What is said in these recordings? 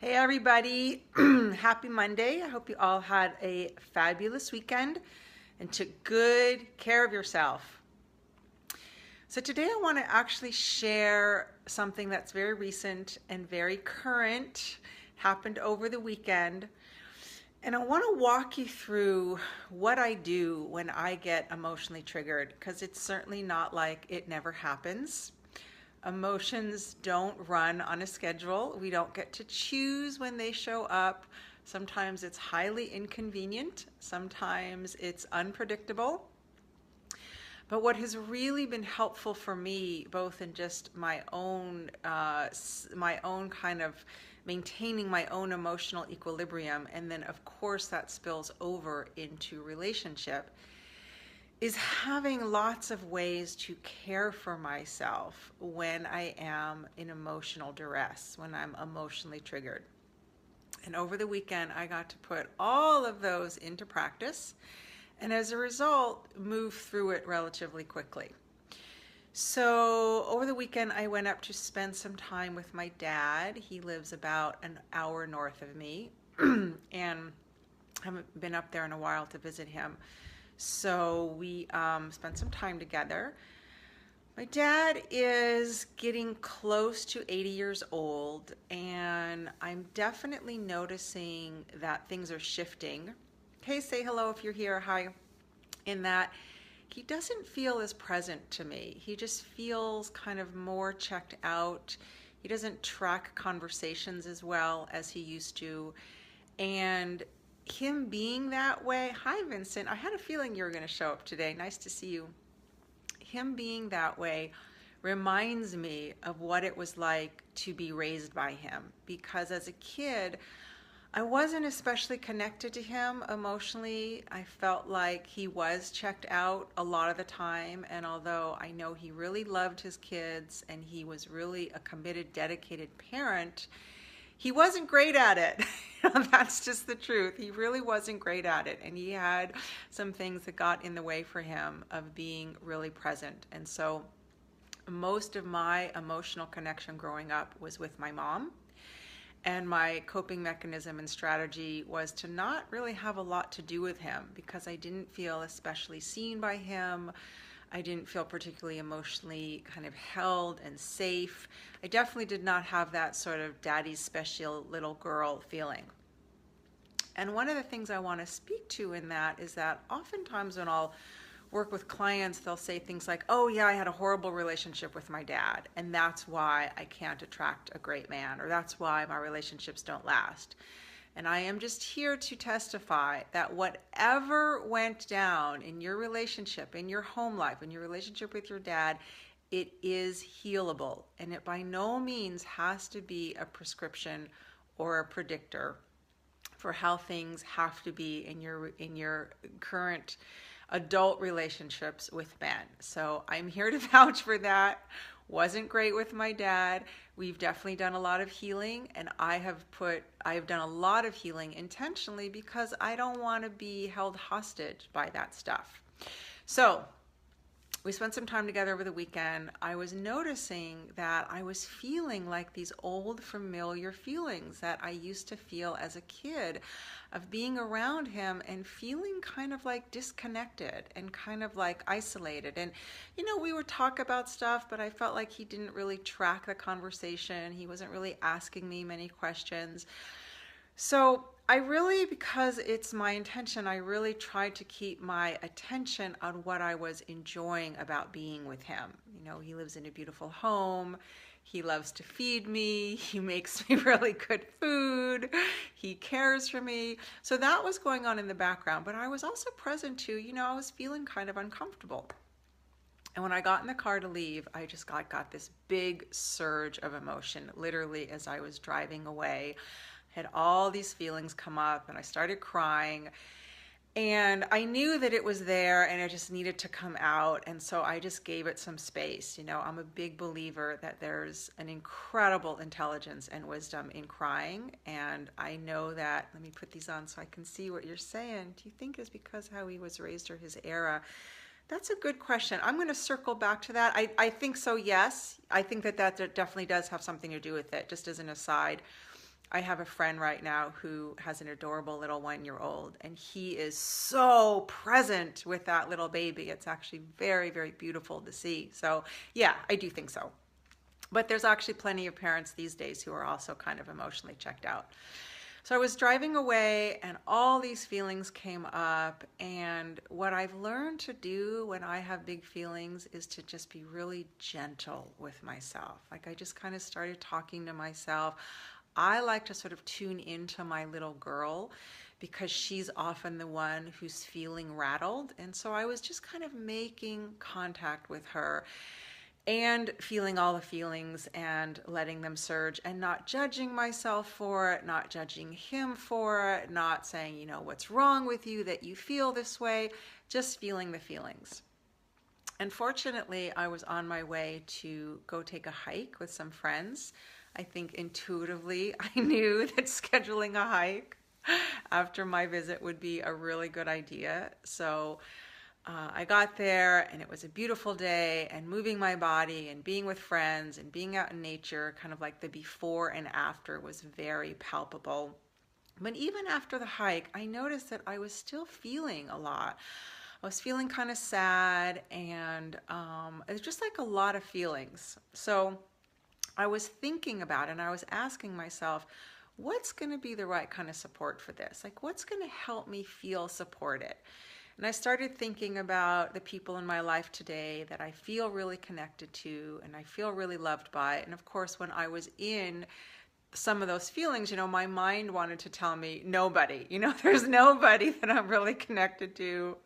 Hey everybody, happy Monday. I hope you all had a fabulous weekend and took good care of yourself. So today I want to actually share something that's very recent and very current, happened over the weekend. And I want to walk you through what I do when I get emotionally triggered, because it's certainly not like it never happens. Emotions don't run on a schedule. We don't get to choose when they show up. Sometimes it's highly inconvenient. Sometimes it's unpredictable. But what has really been helpful for me, both in just my own kind of maintaining my own emotional equilibrium, and then of course that spills over into relationship, is having lots of ways to care for myself when I am in emotional duress, when I'm emotionally triggered. And over the weekend, I got to put all of those into practice, and as a result, move through it relatively quickly. So over the weekend, I went up to spend some time with my dad. He lives about an hour north of me, and I haven't been up there in a while to visit him. So we spent some time together. My dad is getting close to 80 years old, and I'm definitely noticing that things are shifting. Hey, say hello if you're here. Hi. In that he doesn't feel as present to me. He just feels kind of more checked out. He doesn't track conversations as well as he used to. And him being that way, hi Vincent, I had a feeling you were going to show up today. Nice to see you. Him being that way reminds me of what it was like to be raised by him, because as a kid, I wasn't especially connected to him emotionally. I felt like he was checked out a lot of the time, and although I know he really loved his kids and he was really a committed, dedicated parent, he wasn't great at it. That's just the truth. He really wasn't great at it. And he had some things that got in the way for him of being really present. And so most of my emotional connection growing up was with my mom. And my coping mechanism and strategy was to not really have a lot to do with him, because I didn't feel especially seen by him. I didn't feel particularly emotionally kind of held and safe. I definitely did not have that sort of daddy's special little girl feeling. And one of the things I want to speak to in that is that oftentimes when I'll work with clients, they'll say things like, oh yeah, I had a horrible relationship with my dad, and that's why I can't attract a great man, or that's why my relationships don't last. And I am just here to testify that whatever went down in your relationship, in your home life, in your relationship with your dad, it is healable. And it by no means has to be a prescription or a predictor for how things have to be in your current adult relationships with men. So I'm here to vouch for that. Wasn't great with my dad. We've definitely done a lot of healing, and I have done a lot of healing intentionally because I don't want to be held hostage by that stuff. So we spent some time together over the weekend. I was noticing that I was feeling like these old familiar feelings that I used to feel as a kid, of being around him and feeling kind of like disconnected and kind of like isolated. And, we would talk about stuff, but I felt like he didn't really track the conversation. He wasn't really asking me many questions. So I really, because it's my intention, I really tried to keep my attention on what I was enjoying about being with him. He lives in a beautiful home. He loves to feed me. He makes me really good food. He cares for me. So that was going on in the background, but I was also present too. I was feeling kind of uncomfortable. And when I got in the car to leave, I just got this big surge of emotion, literally, as I was driving away. Had all these feelings come up, and I started crying, and I knew that it was there and it just needed to come out, and so I just gave it some space. I'm a big believer that there's an incredible intelligence and wisdom in crying, and I know that, let me put these on so I can see what you're saying. Do you think it's because how he was raised or his era? That's a good question. I'm going to circle back to that. I think so, yes. I think that definitely does have something to do with it, just as an aside. I have a friend right now who has an adorable little 1 year old, and he is so present with that little baby. It's actually very, very beautiful to see. So, yeah, I do think so. But there's actually plenty of parents these days who are also kind of emotionally checked out. So I was driving away and all these feelings came up. And what I've learned to do when I have big feelings is to just be really gentle with myself. Like I just kind of started talking to myself. I like to sort of tune into my little girl because she's often the one who's feeling rattled. And so I was just kind of making contact with her and feeling all the feelings and letting them surge and not judging myself for it, not judging him for it, not saying, what's wrong with you that you feel this way, just feeling the feelings. And fortunately, I was on my way to go take a hike with some friends. I think intuitively I knew that scheduling a hike after my visit would be a really good idea. So I got there and it was a beautiful day, and moving my body and being with friends and being out in nature, kind of like the before and after was very palpable. But even after the hike, I noticed that I was still feeling a lot. I was feeling kind of sad, and it was just like a lot of feelings. So I was thinking about it, and I was asking myself, what's going to be the right kind of support for this? Like, what's going to help me feel supported? And I started thinking about the people in my life today that I feel really connected to and I feel really loved by. And of course, when I was in some of those feelings, my mind wanted to tell me nobody, there's nobody that I'm really connected to.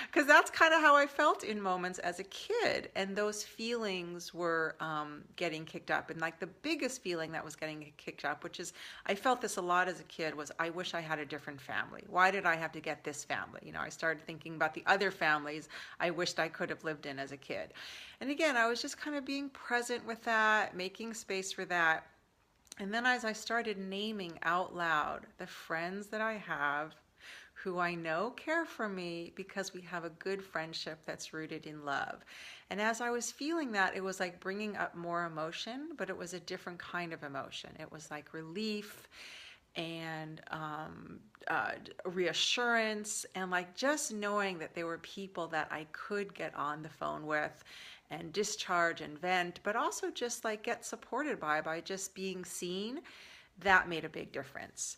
Because that's kind of how I felt in moments as a kid. And those feelings were getting kicked up. And like the biggest feeling that was getting kicked up, which is, I felt this a lot as a kid, was I wish I had a different family. Why did I have to get this family? I started thinking about the other families I wished I could have lived in as a kid. And again, I was just kind of being present with that, making space for that. And then as I started naming out loud the friends that I have who I know care for me because we have a good friendship that's rooted in love. And as I was feeling that, it was like bringing up more emotion, but it was a different kind of emotion. It was like relief and reassurance, and like just knowing that there were people that I could get on the phone with and discharge and vent, but also just like get supported by just being seen. That made a big difference.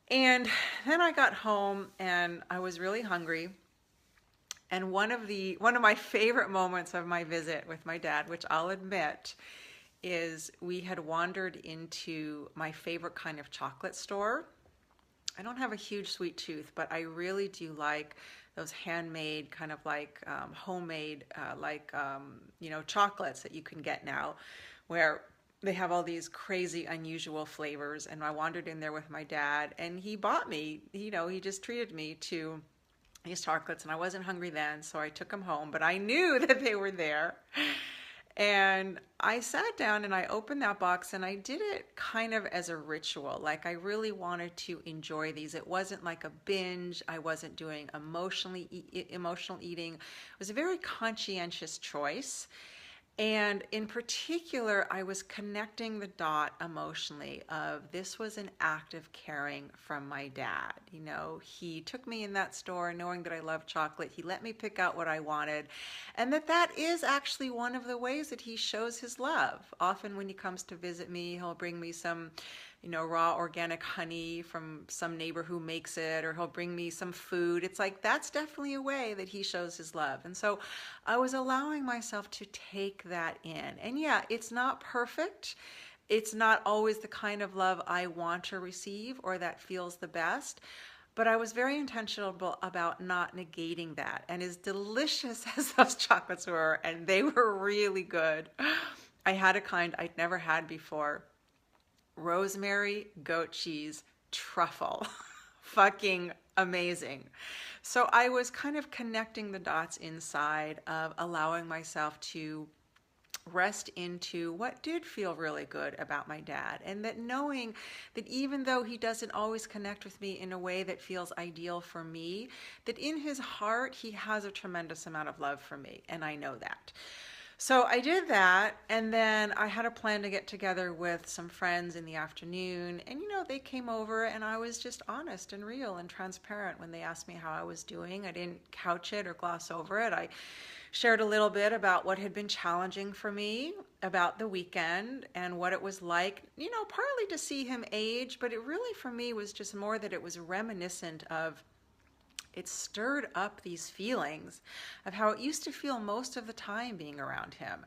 And then I got home and I was really hungry. And one of my favorite moments of my visit with my dad, which I'll admit, is we had wandered into my favorite kind of chocolate store. I don't have a huge sweet tooth, but I really do like those handmade, kind of like homemade, chocolates that you can get now, where they have all these crazy, unusual flavors. And I wandered in there with my dad, and he bought me, he just treated me to these chocolates, and I wasn't hungry then, so I took them home, but I knew that they were there. And I sat down and I opened that box, and I did it kind of as a ritual. Like I really wanted to enjoy these. It wasn't like a binge. I wasn't doing emotional eating. It was a very conscientious choice. And in particular, I was connecting the dot emotionally of this was an act of caring from my dad. He took me in that store knowing that I love chocolate. He let me pick out what I wanted. And that is actually one of the ways that he shows his love. Often when he comes to visit me, he'll bring me some raw organic honey from some neighbor who makes it, or he'll bring me some food. It's like, that's definitely a way that he shows his love. And so I was allowing myself to take that in. And yeah, it's not perfect. It's not always the kind of love I want to receive or that feels the best. But I was very intentional about not negating that. And as delicious as those chocolates were, and they were really good, I had a kind I'd never had before. Rosemary, goat cheese, truffle. Fucking amazing. So I was kind of connecting the dots inside of allowing myself to rest into what did feel really good about my dad, and that knowing that even though he doesn't always connect with me in a way that feels ideal for me, that in his heart he has a tremendous amount of love for me, and I know that. So I did that, and then I had a plan to get together with some friends in the afternoon. And they came over, and I was just honest and real and transparent when they asked me how I was doing. I didn't couch it or gloss over it. I shared a little bit about what had been challenging for me about the weekend and what it was like, partly to see him age, but it really for me was just more that it was reminiscent of, it stirred up these feelings of how it used to feel most of the time being around him.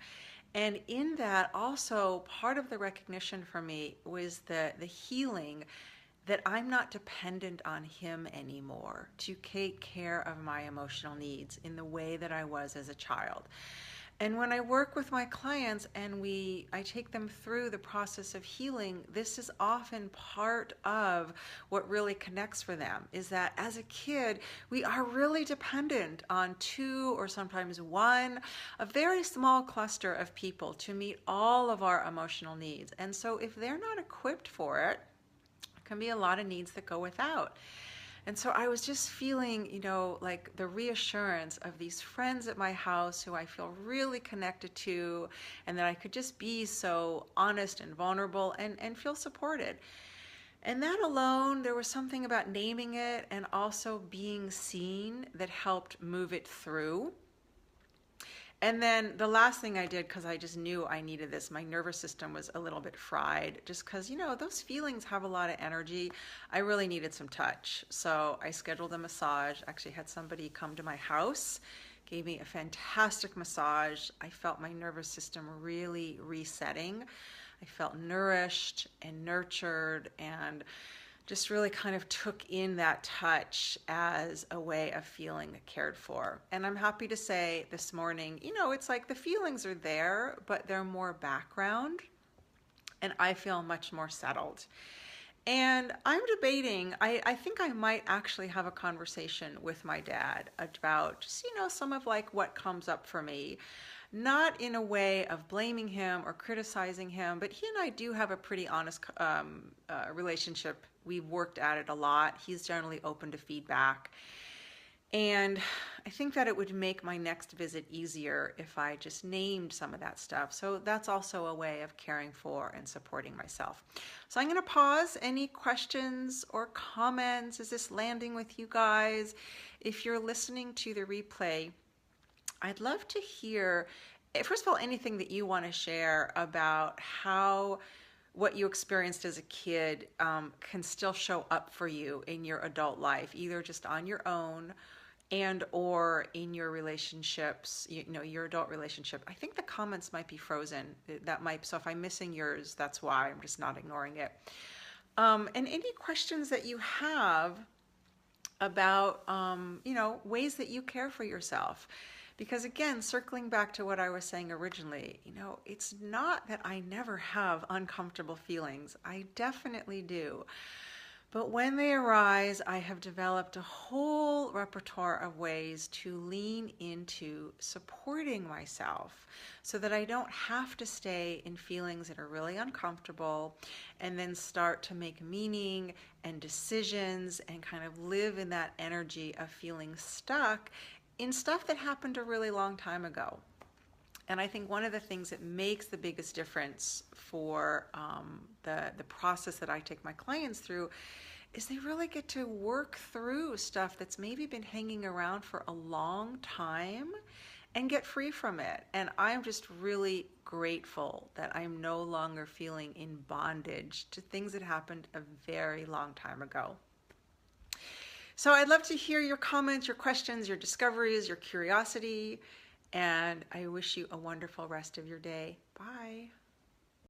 And in that, also part of the recognition for me was the healing that I'm not dependent on him anymore to take care of my emotional needs in the way that I was as a child. And when I work with my clients and I take them through the process of healing, this is often part of what really connects for them, is that as a kid, we are really dependent on two or sometimes one, a very small cluster of people to meet all of our emotional needs. And so if they're not equipped for it, can be a lot of needs that go without. And so I was just feeling, like the reassurance of these friends at my house who I feel really connected to, and that I could just be so honest and vulnerable and feel supported. And that alone, there was something about naming it and also being seen that helped move it through. And then the last thing I did, because I just knew I needed this, my nervous system was a little bit fried, just because, those feelings have a lot of energy. I really needed some touch. So I scheduled a massage, actually had somebody come to my house, gave me a fantastic massage. I felt my nervous system really resetting. I felt nourished and nurtured, and just really kind of took in that touch as a way of feeling cared for. And I'm happy to say this morning, it's like the feelings are there, but they're more background, and I feel much more settled. And I'm debating, I think I might actually have a conversation with my dad about just, some of like what comes up for me. Not in a way of blaming him or criticizing him, but he and I do have a pretty honest relationship. We've worked at it a lot. He's generally open to feedback. And I think that it would make my next visit easier if I just named some of that stuff. So that's also a way of caring for and supporting myself. So I'm going to pause. Any questions or comments? Is this landing with you guys? If you're listening to the replay, I'd love to hear, first of all, anything that you want to share about how what you experienced as a kid can still show up for you in your adult life, either just on your own and or in your relationships, your adult relationship. I think the comments might be frozen. So if I'm missing yours, that's why. I'm just not ignoring it. And any questions that you have about, ways that you care for yourself. Because again, circling back to what I was saying originally, it's not that I never have uncomfortable feelings. I definitely do. But when they arise, I have developed a whole repertoire of ways to lean into supporting myself so that I don't have to stay in feelings that are really uncomfortable and then start to make meaning and decisions and kind of live in that energy of feeling stuck in stuff that happened a really long time ago. And I think one of the things that makes the biggest difference for the process that I take my clients through is they really get to work through stuff that's maybe been hanging around for a long time and get free from it. And I'm just really grateful that I'm no longer feeling in bondage to things that happened a very long time ago. So I'd love to hear your comments, your questions, your discoveries, your curiosity, and I wish you a wonderful rest of your day. Bye.